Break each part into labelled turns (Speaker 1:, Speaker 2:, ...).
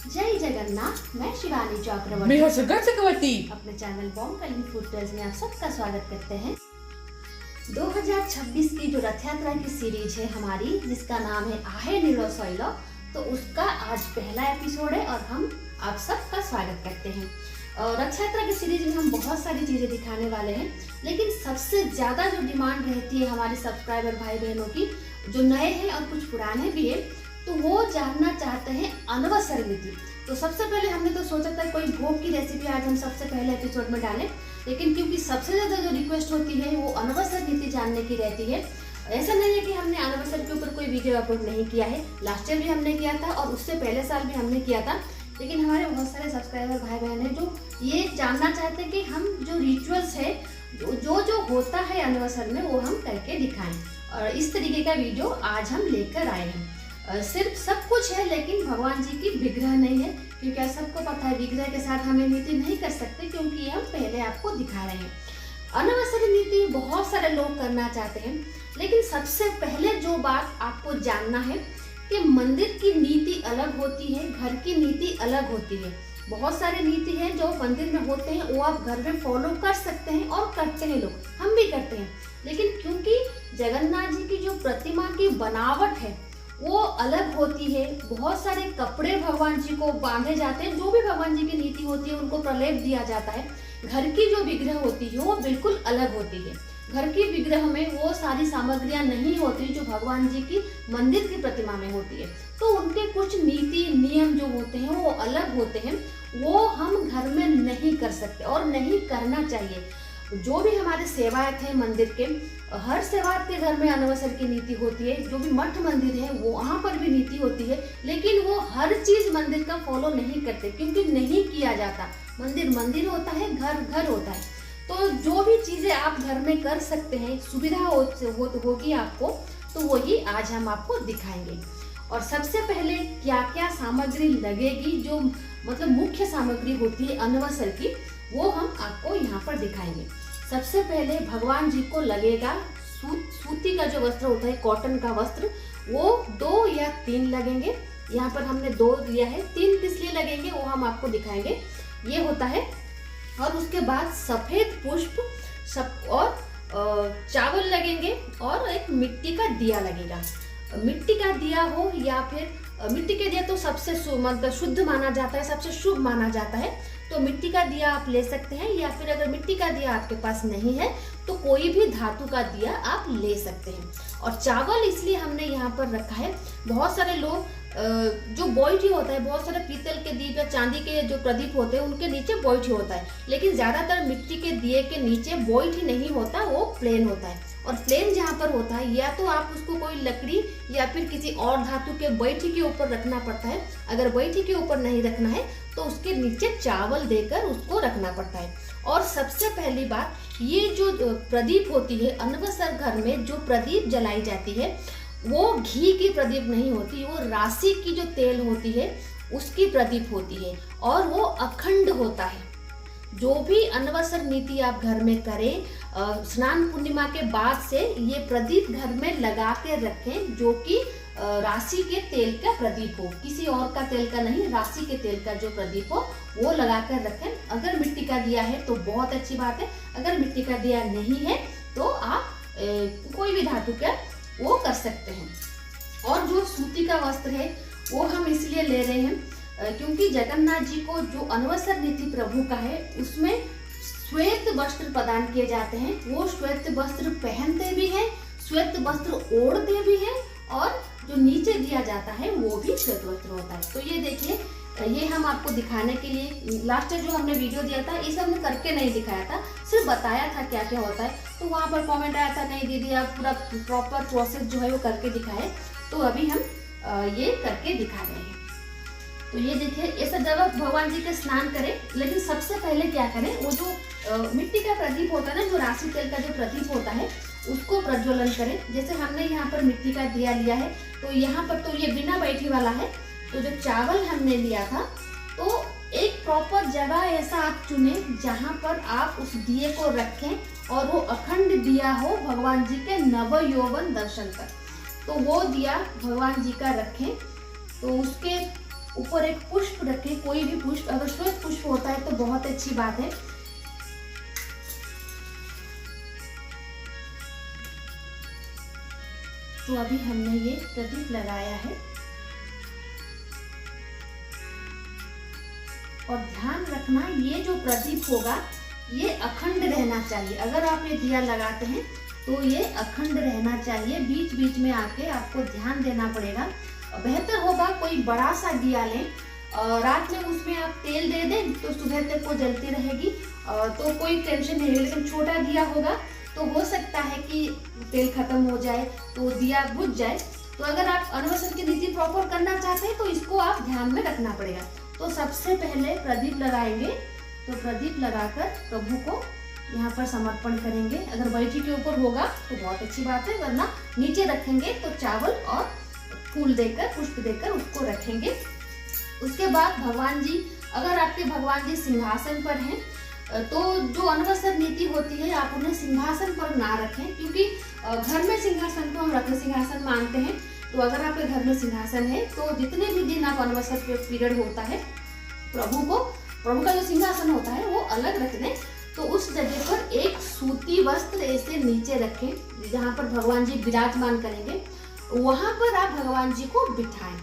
Speaker 1: जय जगन्नाथ। मैं शिवानी
Speaker 2: चक्रवर्ती
Speaker 1: अपने चैनल बॉम्ब फूड टेल्स में आप सबका स्वागत करते हैं। 2026 की जो रथ यात्रा की सीरीज है हमारी, जिसका नाम है आहे नीलो सोइलो, तो उसका आज पहला एपिसोड है और हम आप सबका स्वागत करते हैं। रथ यात्रा की सीरीज में हम बहुत सारी चीजें दिखाने वाले हैं, लेकिन सबसे ज्यादा जो डिमांड रहती है हमारे सब्सक्राइबर भाई बहनों की, जो नए हैं और कुछ पुराने भी है, तो वो जानना चाहते हैं अनवसर नीति। तो सबसे पहले हमने तो सोचा था कोई भोग की रेसिपी आज हम सबसे पहले एपिसोड में डालें, लेकिन क्योंकि सबसे ज्यादा जो रिक्वेस्ट होती है वो अनवसर नीति जानने की रहती है। ऐसा नहीं है कि हमने अनवसर के ऊपर कोई वीडियो अपलोड नहीं किया है, लास्ट ईयर भी हमने किया था और उससे पहले साल भी हमने किया था, लेकिन हमारे बहुत सारे सब्सक्राइबर भाई बहन हैं जो ये जानना चाहते हैं कि हम जो रिचुअल्स है जो जो होता है अनवसर में वो हम करके दिखाएं, और इस तरीके का वीडियो आज हम लेकर आए हैं। सिर्फ सब कुछ है लेकिन भगवान जी की विग्रह नहीं है, क्योंकि सबको पता है विग्रह के साथ हमें नीति नहीं कर सकते, क्योंकि हम पहले आपको दिखा रहे हैं। अनवसर नीति बहुत सारे लोग करना चाहते हैं, लेकिन सबसे पहले जो बात आपको जानना है कि मंदिर की नीति अलग होती है, घर की नीति अलग होती है। बहुत सारे नीति हैं जो मंदिर में होते हैं, वो आप घर में फॉलो कर सकते हैं और करते हैं लोग, हम भी करते हैं। लेकिन क्योंकि जगन्नाथ जी की जो प्रतिमा की बनावट है वो अलग होती है, बहुत सारे कपड़े भगवान जी को बांधे जाते हैं, जो भी भगवान जी की नीति होती है उनको प्रलेप दिया जाता है। घर की जो विग्रह होती है वो बिल्कुल अलग होती है। घर की विग्रह में वो सारी सामग्रियां नहीं होती जो भगवान जी की मंदिर की प्रतिमा में होती है, तो उनके कुछ नीति नियम जो होते हैं वो अलग होते हैं, वो हम घर में नहीं कर सकते और नहीं करना चाहिए। जो भी हमारे सेवायत हैं मंदिर के, हर सेवायत के घर में अनवसर की नीति होती है। जो भी मठ मंदिर है वो वहाँ पर भी नीति होती है, लेकिन वो हर चीज मंदिर का फॉलो नहीं करते, क्योंकि नहीं किया जाता। मंदिर मंदिर होता है, घर घर होता है। तो जो भी चीजें आप घर में कर सकते हैं, सुविधा होगी आपको, तो वही आज हम आपको दिखाएंगे। और सबसे पहले क्या क्या सामग्री लगेगी, जो मतलब मुख्य सामग्री होती है अनवसर की, वो हम आपको यहाँ पर दिखाएंगे। सबसे पहले भगवान जी को लगेगा सूती का जो वस्त्र होता है, कॉटन का वस्त्र, वो 2 या 3 लगेंगे। यहाँ पर हमने 2 दिया है, 3 किस लिए लगेंगे वो हम आपको दिखाएंगे। ये होता है। और उसके बाद सफेद पुष्प और चावल लगेंगे, और एक मिट्टी का दिया लगेगा। मिट्टी का दिया हो या फिर मिट्टी के दिया तो सबसे मतलब शुद्ध माना जाता है, सबसे शुभ माना जाता है, तो मिट्टी का दिया आप ले सकते हैं। या फिर अगर मिट्टी का दिया आपके पास नहीं है तो कोई भी धातु का दिया आप ले सकते हैं। और चावल इसलिए हमने यहाँ पर रखा है, बहुत सारे लोग जो बोइठी होता है, बहुत सारे पीतल के दीप या चांदी के जो प्रदीप होते हैं उनके नीचे बोइठी होता है, लेकिन ज्यादातर मिट्टी के दिए के नीचे बोइठी नहीं होता, वो प्लेन होता है। और प्लेन जहाँ पर होता है, या तो आप उसको कोई लकड़ी या फिर किसी और धातु के बैठी के ऊपर रखना पड़ता है। अगर बैठी के ऊपर नहीं रखना है तो उसके नीचे चावल देकर उसको रखना पड़ता है। और सबसे पहली बात, ये जो प्रदीप होती है अनवसर घर में, जो प्रदीप जलाई जाती है वो घी की प्रदीप नहीं होती, वो राशि की जो तेल होती है उसकी प्रदीप होती है, और वो अखंड होता है। जो भी अनवसर नीति आप घर में करें, स्नान पूर्णिमा के बाद से ये प्रदीप घर में लगा के रखें, जो कि राशि के तेल का प्रदीप हो, किसी और का तेल का नहीं, राशि के तेल का जो प्रदीप हो वो लगा कर रखें। अगर मिट्टी का दिया है तो बहुत अच्छी बात है, अगर मिट्टी का दिया नहीं है तो आप कोई भी धातु का वो कर सकते हैं। और जो सूती का वस्त्र है वो हम इसलिए ले रहे हैं क्योंकि जगन्नाथ जी को जो अनवसर नीति प्रभु का है उसमें श्वेत वस्त्र प्रदान किए जाते हैं। वो श्वेत वस्त्र पहनते भी हैं, श्वेत वस्त्र ओढ़ते भी हैं, और जो नीचे दिया जाता है वो भी श्वेत वस्त्र होता है। तो ये देखिए, ये हम आपको दिखाने के लिए लास्ट जो हमने वीडियो दिया था, इसे हमने करके नहीं दिखाया था, सिर्फ बताया था क्या क्या होता है। तो वहाँ पर कमेंट आया था, नहीं दीदी आप पूरा प्रॉपर प्रोसेस जो है वो करके दिखाए, तो अभी हम ये करके दिखा रहे हैं। तो ये देखिए, ऐसा जब भगवान जी के स्नान करें, लेकिन सबसे पहले क्या करें, वो जो मिट्टी का प्रदीप होता है ना, जो राशि तेल का जो प्रदीप होता है उसको प्रज्वलन करें। जैसे हमने यहाँ पर मिट्टी का दिया लिया है, तो यहाँ पर तो ये बिना बैठी वाला है, तो जो चावल हमने लिया था, तो एक प्रॉपर जगह ऐसा आप चुने जहाँ पर आप उस दिए को रखें और वो अखंड दिया हो भगवान जी के नव यौवन दर्शन कर। तो वो दिया भगवान जी का रखें, तो उसके ऊपर एक पुष्प रखें, कोई भी पुष्प, अगर श्वेत पुष्प होता है तो बहुत अच्छी बात है। तो अभी हमने ये प्रदीप लगाया है और ध्यान रखना ये जो प्रदीप होगा ये अखंड रहना चाहिए। अगर आप ये दिया लगाते हैं तो ये अखंड रहना चाहिए, बीच बीच में आके आपको ध्यान देना पड़ेगा। बेहतर होगा कोई बड़ा सा दिया लें, रात में उसमें आप तेल दे दें तो सुबह तक वो जलती रहेगी, तो कोई टेंशन नहीं है। लेकिन छोटा दिया होगा तो हो सकता है कि तेल खत्म हो जाए तो दिया बुझ जाए। तो अगर आप अन्वेषण की नीति प्रॉपर करना चाहते हैं तो इसको आप ध्यान में रखना पड़ेगा। तो सबसे पहले प्रदीप लगाएंगे, तो प्रदीप लगाकर प्रभु को यहाँ पर समर्पण करेंगे। अगर बैठी के ऊपर होगा तो बहुत अच्छी बात है, वरना नीचे रखेंगे तो चावल और फूल देकर, पुष्प देकर उसको रखेंगे। उसके बाद भगवान जी, अगर आपके भगवान जी सिंहासन पर हैं तो जो अन्वेषण नीति होती है आप उन्हें सिंहासन पर ना रखें, क्योंकि घर में सिंहासन को हम रखे सिंहासन मानते हैं। तो अगर आपके घर में सिंहासन है तो जितने भी दिन आप अन्वेषण पीरियड होता है प्रभु का जो सिंहासन होता है वो अलग रख दें। तो उस जगह पर एक सूती वस्त्र ऐसे नीचे रखें, जहाँ पर भगवान जी विराजमान करेंगे वहां पर आप भगवान जी को बिठाएं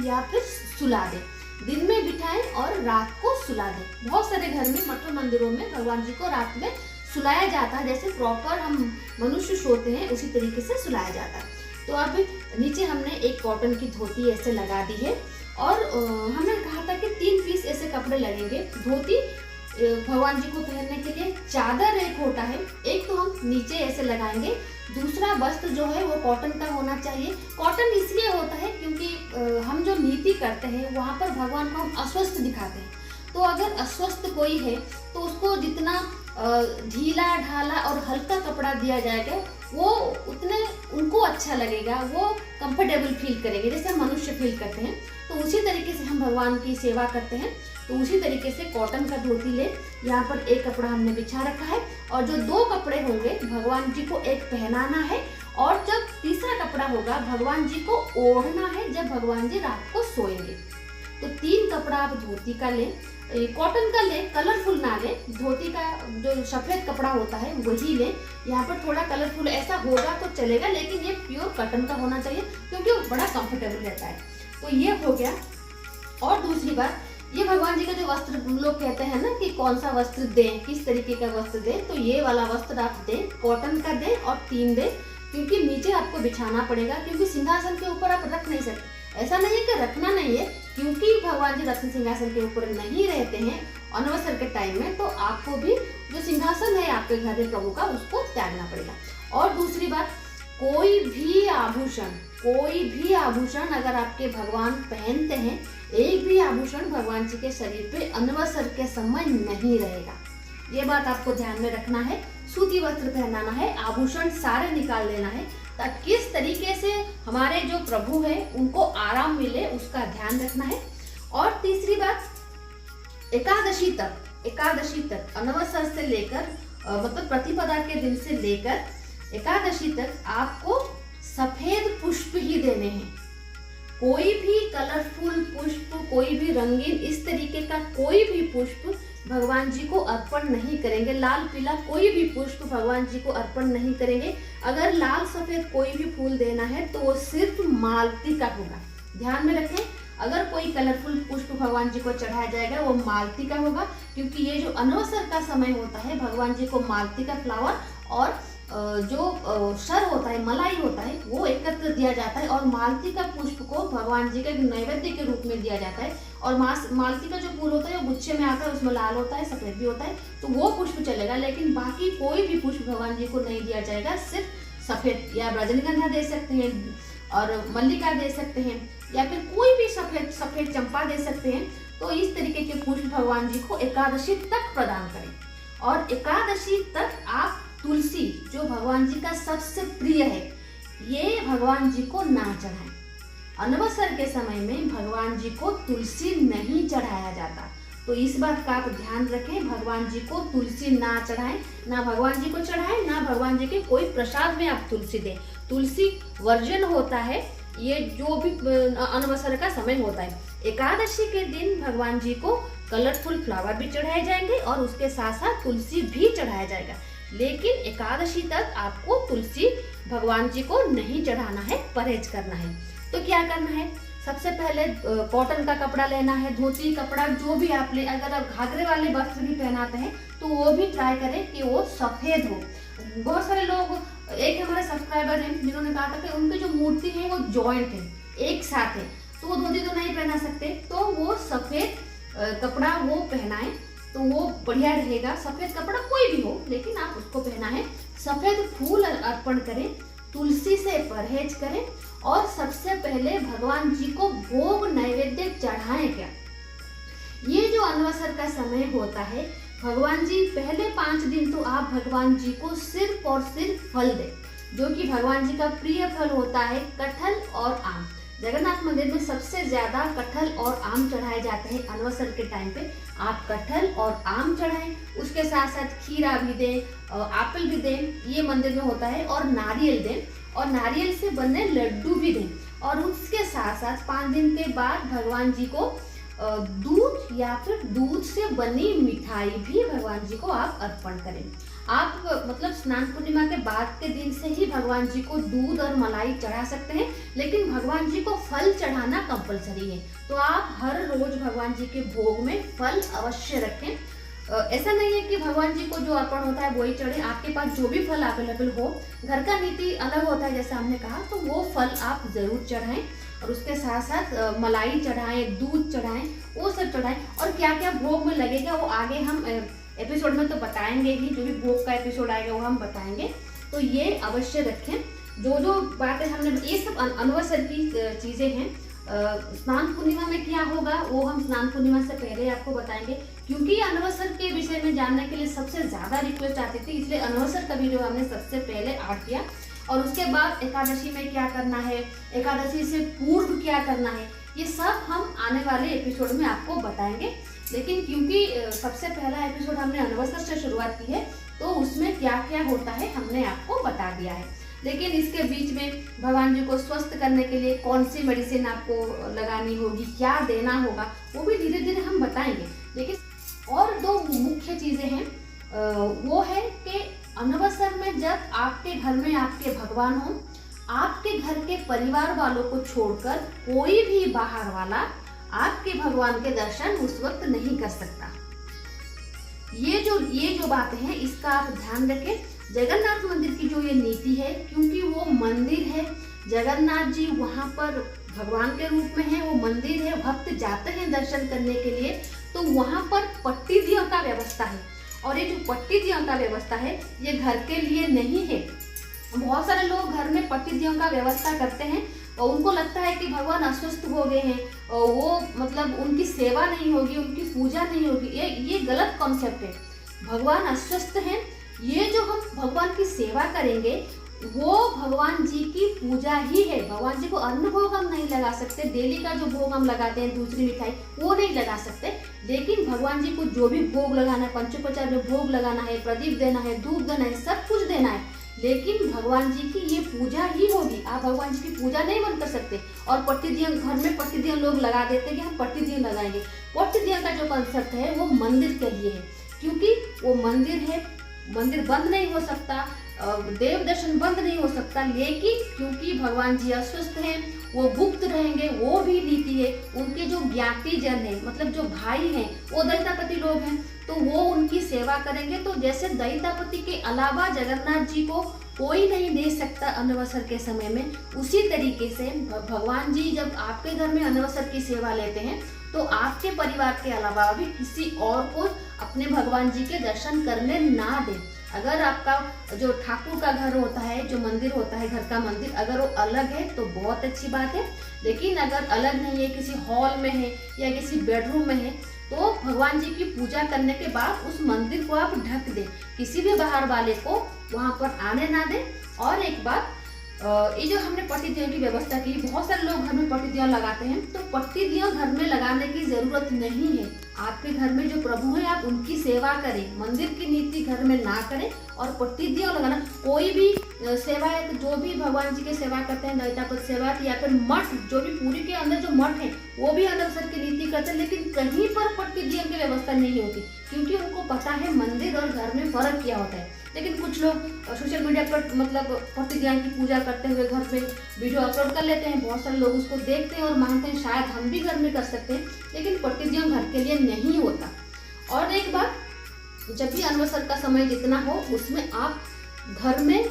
Speaker 1: या फिर सुला दें। दिन में बिठाएं और रात को सुला दें। बहुत सारे घर में मठ मंदिरों में भगवान जी को रात में सुलाया जाता है, जैसे प्रॉपर हम मनुष्य सोते हैं उसी तरीके से सुलाया जाता है। तो अब नीचे हमने एक कॉटन की धोती ऐसे लगा दी है और हमने कहा था कि 3 पीस ऐसे कपड़े लगेंगे। धोती भगवान जी को पहनने के लिए, चादर एक होता है, एक तो हम नीचे ऐसे लगाएंगे, दूसरा वस्त्र जो है वो कॉटन का होना चाहिए। कॉटन इसलिए होता है क्योंकि हम जो नीति करते हैं वहाँ पर भगवान को हम अस्वस्थ दिखाते हैं। तो अगर अस्वस्थ कोई है तो उसको जितना ढीला ढाला और हल्का कपड़ा दिया जाएगा वो उतने उनको अच्छा लगेगा, वो कंफर्टेबल फील करेंगे जैसे मनुष्य फील करते हैं। तो उसी तरीके से हम भगवान की सेवा करते हैं। तो उसी तरीके से कॉटन का धोती ले, यहाँ पर एक कपड़ा हमने बिछा रखा है और जो 2 कपड़े होंगे भगवान जी को एक पहनाना है और जब तीसरा कपड़ा होगा भगवान जी को ओढ़ना है जब भगवान जी रात को सोएंगे। तो 3 कपड़ा आप धोती का लें, कॉटन का लें, कलरफुल ना लें। धोती का जो सफेद कपड़ा होता है वही लें। यहाँ पर थोड़ा कलरफुल ऐसा होगा तो चलेगा, लेकिन ये प्योर कॉटन का होना चाहिए क्योंकि वो बड़ा कंफर्टेबल रहता है। तो ये हो गया। और दूसरी बात, ये भगवान जी का जो वस्त्र, लोग कहते हैं ना कि कौन सा वस्त्र दें, किस तरीके का वस्त्र दें, तो ये वाला वस्त्र आप दें, कॉटन का दें और 3 दें, क्योंकि नीचे आपको बिछाना पड़ेगा, क्योंकि सिंहासन के ऊपर आप रख नहीं सकते। ऐसा नहीं है कि रखना नहीं है, क्योंकि भगवान जी रत्न सिंहासन के ऊपर नहीं रहते हैं अनवसर के टाइम में, तो आपको भी जो सिंहासन है आपके घर में प्रभु का उसको त्यागना पड़ेगा। और दूसरी बात, कोई भी आभूषण अगर आपके भगवान पहनते हैं, एक भी आभूषण भगवान जी के शरीर पे अनवसर के समय नहीं रहेगा। ये बात आपको ध्यान में रखना है। सूती वस्त्र पहनाना है, आभूषण सारे निकाल लेना है, ताकि किस तरीके से हमारे जो प्रभु है उनको आराम मिले उसका ध्यान रखना है। और तीसरी बात, एकादशी तक अनवसर से लेकर मतलब प्रतिपदा के दिन से लेकर एकादशी तक आपको सफेद पुष्प ही देने हैं। कोई भी कलरफुल पुष्प, कोई भी रंगीन इस तरीके का कोई भी पुष्प भगवान जी को अर्पण नहीं करेंगे। लाल पीला कोई भी पुष्प भगवान जी को अर्पण नहीं करेंगे। अगर लाल सफेद कोई भी फूल देना है तो वो सिर्फ मालती का होगा। ध्यान में रखें, अगर कोई कलरफुल पुष्प भगवान जी को चढ़ाया जाएगा वो मालती का होगा, क्योंकि ये जो अनवसर का समय होता है भगवान जी को मालती का फ्लावर और जो शर होता है, मलाई होता है, वो एकत्र दिया जाता है और मालती का पुष्प को भगवान जी के नैवेद्य के रूप में दिया जाता है। और मालती का जो फूल होता है वो गुच्छे में आता है, उसमें लाल होता है, सफेद भी होता है, तो वो पुष्प चलेगा। लेकिन बाकी कोई भी पुष्प भगवान जी को नहीं दिया जाएगा, सिर्फ सफेद, या रजनीगंधा दे सकते हैं और मल्लिका दे सकते हैं, या फिर कोई भी सफेद चंपा दे सकते हैं। तो इस तरीके के पुष्प भगवान जी को एकादशी तक प्रदान करें। और एकादशी तक आप तुलसी, जो भगवान जी का सबसे प्रिय है, ये भगवान जी को ना चढ़ाएं। अनवसर के समय में भगवान जी को तुलसी नहीं चढ़ाया जाता, तो इस बात का आप ध्यान रखें। भगवान जी को तुलसी ना चढ़ाएं, ना भगवान जी को चढ़ाएं, ना भगवान जी के कोई प्रसाद में आप तुलसी दें। तुलसी वर्जन होता है ये जो भी अनवसर का समय होता है। एकादशी के दिन भगवान जी को कलरफुल फ्लावर भी चढ़ाए जाएंगे और उसके साथ साथ तुलसी भी चढ़ाया जाएगा। लेकिन एकादशी तक आपको तुलसी भगवान जी को नहीं चढ़ाना है, परहेज करना है। तो क्या करना है, सबसे पहले कॉटन का कपड़ा लेना है, धोती कपड़ा जो भी आप ले, अगर आप घाघरे वाले वस्त्र भी पहनाते हैं तो वो भी ट्राई करें कि वो सफेद हो। बहुत सारे लोग, एक हमारे सब्सक्राइबर हैं जिन्होंने कहा था कि उनकी जो मूर्ति है वो जॉइंट है, एक साथ है, तो वो धोती तो नहीं पहना सकते, तो वो सफेद कपड़ा वो पहनाएं तो वो बढ़िया रहेगा। सफेद कपड़ा कोई भी हो, लेकिन आप उसको पहनाएं। सफेद फूल अर्पण करें, तुलसी से परहेज करें और सबसे पहले भगवान जी को भोग नैवेद्य चढ़ाएं। क्या ये जो अनवसर का समय होता है, भगवान जी पहले 5 दिन तो आप भगवान जी को सिर्फ और सिर्फ फल दें, जो कि भगवान जी का प्रिय फल होता है कटहल और आम। जगन्नाथ मंदिर में सबसे ज्यादा कटहल और आम चढ़ाए जाते हैं अनवसर के टाइम पे। आप कटहल और आम चढ़ाएं, उसके साथ साथ खीरा भी दें, एप्पल भी दें, ये मंदिर में होता है, और नारियल दें, और नारियल से बने लड्डू भी दें। और उसके साथ साथ 5 दिन के बाद भगवान जी को दूध या फिर दूध से बनी मिठाई भी भगवान जी को आप अर्पण करें। आप मतलब स्नान पूर्णिमा के बाद के दिन से ही भगवान जी को दूध और मलाई चढ़ा सकते हैं, लेकिन भगवान जी को फल चढ़ाना कंपलसरी है। तो आप हर रोज भगवान जी के भोग में फल अवश्य रखें। ऐसा नहीं है कि भगवान जी को जो अर्पण होता है वही चढ़े, आपके पास जो भी फल अवेलेबल हो। घर का नीति अलग होता है, जैसे हमने कहा, तो वो फल आप जरूर चढ़ाएं और उसके साथ साथ मलाई चढ़ाएं, दूध चढ़ाएं, वो सब चढ़ाएं। और क्या क्या भोग में लगेगा वो आगे हम एपिसोड में तो बताएंगे ही, जो भी भोग का एपिसोड आएगा वो हम बताएंगे। तो ये अवश्य रखें। जो जो बातें हमने, ये सब अनवसर की चीजें हैं। स्नान पूर्णिमा में क्या होगा वो हम स्नान पूर्णिमा से पहले आपको बताएंगे, क्योंकि अनवसर के विषय में जानने के लिए सबसे ज्यादा रिक्वेस्ट आती थी, इसलिए अनवसर का वीडियो हमने सबसे पहले ऐड किया। और उसके बाद एकादशी में क्या करना है, एकादशी से पूर्व क्या करना है, ये सब हम आने वाले एपिसोड में आपको बताएंगे। लेकिन क्योंकि सबसे पहला एपिसोड हमने अनवसर से शुरुआत की है, तो उसमें क्या क्या होता है हमने आपको बता दिया है। लेकिन इसके बीच में भगवान जी को स्वस्थ करने के लिए कौन सी मेडिसिन आपको लगानी होगी, क्या देना होगा, वो भी धीरे धीरे हम बताएंगे। लेकिन और 2 मुख्य चीजें हैं, वो है कि अनवसर में जब आपके घर में आपके भगवान हो, आपके घर के परिवार वालों को छोड़कर कोई भी बाहर वाला आपके भगवान के दर्शन उस वक्त नहीं कर सकता। ये जो बातें हैं, इसका आप ध्यान रखें। जगन्नाथ मंदिर की जो ये नीति है, क्योंकि वो मंदिर है, जगन्नाथ जी वहाँ पर भगवान के रूप में है, वो मंदिर है, भक्त जाते हैं दर्शन करने के लिए, तो वहाँ पर पट्टी दियों का व्यवस्था है। और ये जो पट्टी दियों का व्यवस्था है, ये घर के लिए नहीं है। बहुत सारे लोग घर में पट्टी दियों का व्यवस्था करते हैं और उनको लगता है कि भगवान अस्वस्थ हो गए हैं और वो मतलब उनकी सेवा नहीं होगी, उनकी पूजा नहीं होगी। ये गलत कॉन्सेप्ट है। भगवान अस्वस्थ हैं, ये जो हम भगवान की सेवा करेंगे वो भगवान जी की पूजा ही है। भगवान जी को अन्न भोग हम नहीं लगा सकते, डेली का जो भोग हम लगाते हैं दूसरी मिठाई वो नहीं लगा सकते, लेकिन भगवान जी को जो भी भोग लगाना है, पंचोपचार में भोग लगाना है, प्रदीप देना है, धूप देना है, सब कुछ देना है, लेकिन भगवान जी की ये पूजा ही होगी। आप भगवान जी की पूजा नहीं बंद कर सकते। और पट्टी दिया, घर में पट्टी दिया लोग लगा देते हैं कि हम पट्टी दिया लगाएंगे। पट्टी दिया का जो कंसेप्ट है वो मंदिर के लिए है, क्योंकि वो मंदिर है, मंदिर बंद नहीं हो सकता, देव दर्शन बंद नहीं हो सकता, लेकिन क्योंकि भगवान जी अस्वस्थ हैं, वो गुप्त रहेंगे, वो भी नीति है। उनके जो ज्ञाति जन है, मतलब जो भाई हैं, वो दैतापति लोग हैं, तो वो उनकी सेवा करेंगे। तो जैसे दैतापति के अलावा जगन्नाथ जी को कोई नहीं दे सकता अनवसर के समय में, उसी तरीके से भगवान जी जब आपके घर में अनवसर की सेवा लेते हैं, तो आपके परिवार के अलावा भी किसी और को अपने भगवान जी के दर्शन करने ना दें। अगर आपका जो ठाकुर का घर होता है, जो मंदिर होता है, घर का मंदिर, अगर वो अलग है तो बहुत अच्छी बात है, लेकिन अगर अलग नहीं है, किसी हॉल में है या किसी बेडरूम में है, तो भगवान जी की पूजा करने के बाद उस मंदिर को आप ढक दें, किसी भी बाहर वाले को वहाँ पर आने ना दें। और एक बात, ये जो हमने पट्टी दियों की व्यवस्था की, बहुत सारे लोग घर में पट्टी दियाँ लगाते हैं, तो पट्टी दियाँ घर में लगाने की जरूरत नहीं है। आपके घर में जो प्रभु है आप उनकी सेवा करें, मंदिर की नीति घर में ना करें। और पट्टिदियाँ लगाना, कोई भी सेवा है तो जो भी भगवान जी की सेवा करते हैं, दैतापद सेवा या फिर मठ, जो भी पूरी के अंदर जो मठ है वो भी अनवसर की नीति करते हैं, लेकिन कहीं पर पट्टिदियों की व्यवस्था नहीं होती, क्योंकि उनको पता है मंदिर और घर में फर्क क्या होता है। लेकिन कुछ लोग सोशल मीडिया पर मतलब पट्टिदियाँ की पूजा करते हुए घर में वीडियो अपलोड कर लेते हैं। बहुत सारे लोग उसको देखते हैं और मानते हैं शायद हम भी घर में कर सकते हैं, लेकिन पट्टिदियाँ घर के लिए नहीं होता। और एक बात, जब भी अनवसर का समय जितना हो उसमें आप घर में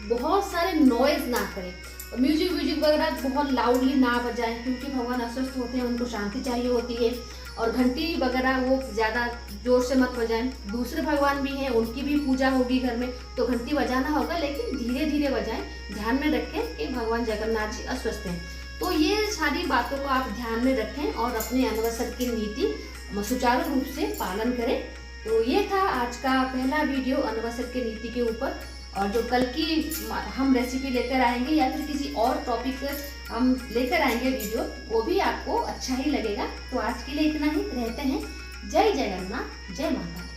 Speaker 1: बहुत सारे नॉइज ना करें, म्यूजिक वगैरह बहुत लाउडली ना बजाएं, क्योंकि भगवान अस्वस्थ होते हैं, उनको शांति चाहिए होती है। और घंटी वगैरह वो ज़्यादा जोर से मत बजाएं। दूसरे भगवान भी हैं, उनकी भी पूजा होगी घर में, तो घंटी बजाना होगा, लेकिन धीरे धीरे बजाएं। ध्यान में रखें कि भगवान जगन्नाथ जी अस्वस्थ हैं। तो ये सारी बातों को आप ध्यान में रखें और अपने अनवसर की नीति सुचारू रूप से पालन करें। तो ये था आज का पहला वीडियो अनवसर की नीति के ऊपर। और जो कल की हम रेसिपी लेकर आएंगे या फिर किसी और टॉपिक पर हम लेकर आएंगे वीडियो, वो भी आपको अच्छा ही लगेगा। तो आज के लिए इतना ही, रहते हैं। जय जगन्नाथ, जय माता।